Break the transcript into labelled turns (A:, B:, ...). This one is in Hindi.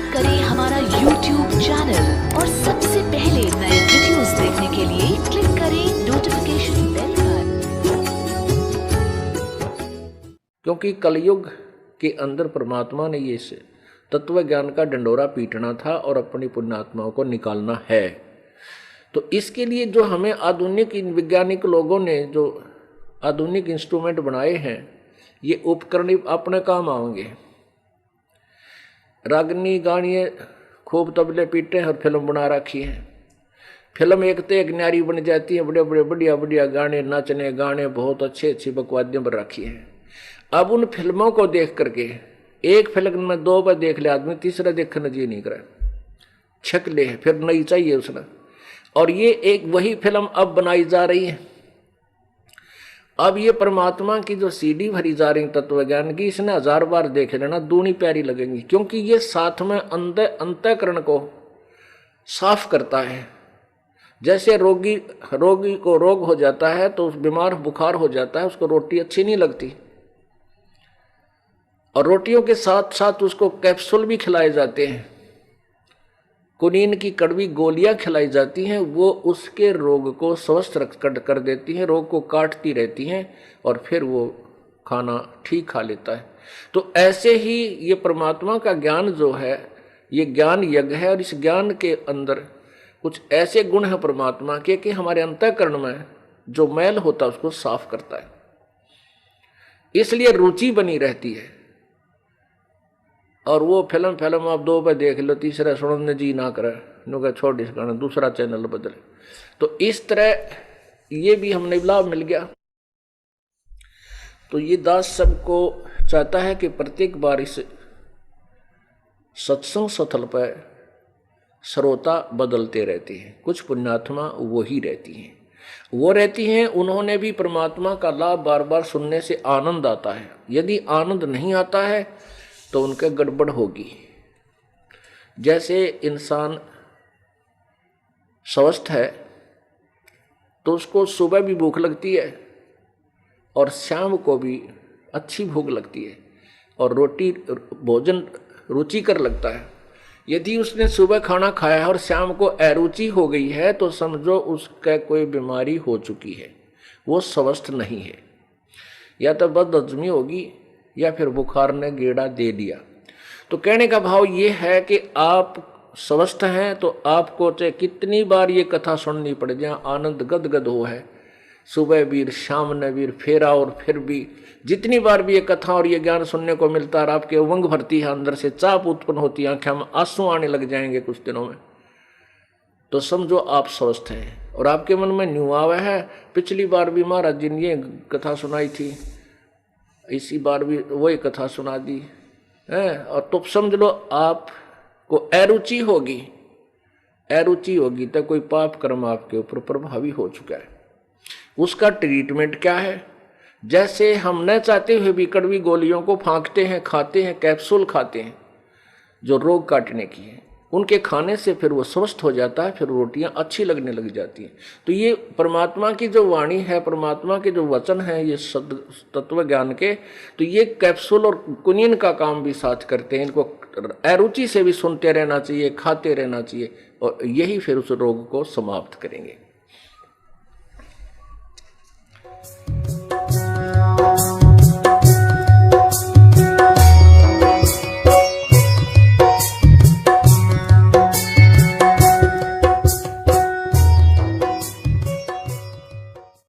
A: सब्सक्राइब करें हमारा YouTube चैनल और सबसे पहले नए वीडियोस देखने के लिए क्लिक करें नोटिफिकेशन बेल पर।
B: क्योंकि कलयुग के अंदर परमात्मा ने ये तत्व ज्ञान का डंडोरा पीटना था और अपनी पुण्यात्माओं को निकालना है। तो इसके लिए जो हमें आधुनिक वैज्ञानिक लोगों ने जो आधुनिक इंस्ट्रूमेंट बनाए हैं, ये उपकरण अपने काम आएंगे। रागनी गानिए खूब तबले पीटे और फिल्म बना रखी है। फिल्म एक तो एक न्यारी बन जाती है, बड़े बड़े बढ़िया बढ़िया गाने, नाचने गाने, बहुत अच्छे अच्छी बकवादियाँ बन रखी हैं। अब उन फिल्मों को देख करके एक फिल्म में 2 बार देख ले आदमी, तीसरा देखने जी नहीं करे, छक ले, फिर नई चाहिए उसने। और ये एक वही फिल्म अब बनाई जा रही है। अब ये परमात्मा की जो सीडी भरी जा रही तत्व ज्ञान की, इसने 1000 बार देख लेना, दूनी प्यारी लगेंगी। क्योंकि ये साथ में अंतःकरण को साफ करता है। जैसे रोगी को रोग हो जाता है तो उस बीमार बुखार हो जाता है, उसको रोटी अच्छी नहीं लगती, और रोटियों के साथ साथ उसको कैप्सूल भी खिलाए जाते हैं, कुनीन की कड़वी गोलियां खिलाई जाती हैं। वो उसके रोग को स्वस्थ कर देती हैं, रोग को काटती रहती हैं, और फिर वो खाना ठीक खा लेता है। तो ऐसे ही ये परमात्मा का ज्ञान जो है, ये ज्ञान यज्ञ है, और इस ज्ञान के अंदर कुछ ऐसे गुण हैं परमात्मा के कि हमारे अंतःकरण में जो मैल होता है उसको साफ करता है। इसलिए रुचि बनी रहती है। और वो फिल्म आप 2 बार देख लो, तीसरा सुनने जी ना करे, नुका छोड़ इस गाना, दूसरा चैनल बदले। तो इस तरह ये भी हमने लाभ मिल गया। तो ये दास सबको चाहता है कि प्रत्येक बार इस सत्संग स्थल पर श्रोता बदलते रहते हैं। कुछ पुण्यात्मा वही रहती हैं, उन्होंने भी परमात्मा का लाभ बार बार सुनने से आनंद आता है। यदि आनंद नहीं आता है तो उनके गड़बड़ होगी। जैसे इंसान स्वस्थ है तो उसको सुबह भी भूख लगती है और शाम को भी अच्छी भूख लगती है, और रोटी भोजन रुचिकर लगता है। यदि उसने सुबह खाना खाया और शाम को अरुचि हो गई है तो समझो उसका कोई बीमारी हो चुकी है, वो स्वस्थ नहीं है। या तो बदहजमी होगी या फिर बुखार ने गेड़ा दे दिया। तो कहने का भाव ये है कि आप स्वस्थ हैं तो आपको चाहे कितनी बार ये कथा सुननी पड़ जाए, आनंद गदगद हो है, सुबह भी शाम ने भी फेरा, और फिर भी जितनी बार भी ये कथा और ये ज्ञान सुनने को मिलता है, और आपके उमंग भरती है, अंदर से चाप उत्पन्न होती है, आंखें में आंसू आने लग जाएंगे कुछ दिनों में, तो समझो आप स्वस्थ हैं। और आपके मन में न्यू आवा है, पिछली बार भी महाराज जी ने ये कथा सुनाई थी, इसी बार भी वही कथा सुना दी है, और तो समझ लो आपको अरुचि होगी तो कोई पाप कर्म आपके ऊपर प्रभावी हो चुका है। उसका ट्रीटमेंट क्या है? जैसे हम न चाहते हुए भी कड़वी गोलियों को फांकते हैं, खाते हैं, कैप्सूल खाते हैं जो रोग काटने की है, उनके खाने से फिर वो स्वस्थ हो जाता है, फिर रोटियां अच्छी लगने लग जाती हैं। तो ये परमात्मा की जो वाणी है, परमात्मा के जो वचन हैं, ये तत्व ज्ञान के, तो ये कैप्सूल और कुनीन का काम भी साथ करते हैं। इनको अरुचि से भी सुनते रहना चाहिए, खाते रहना चाहिए, और यही फिर उस रोग को समाप्त करेंगे।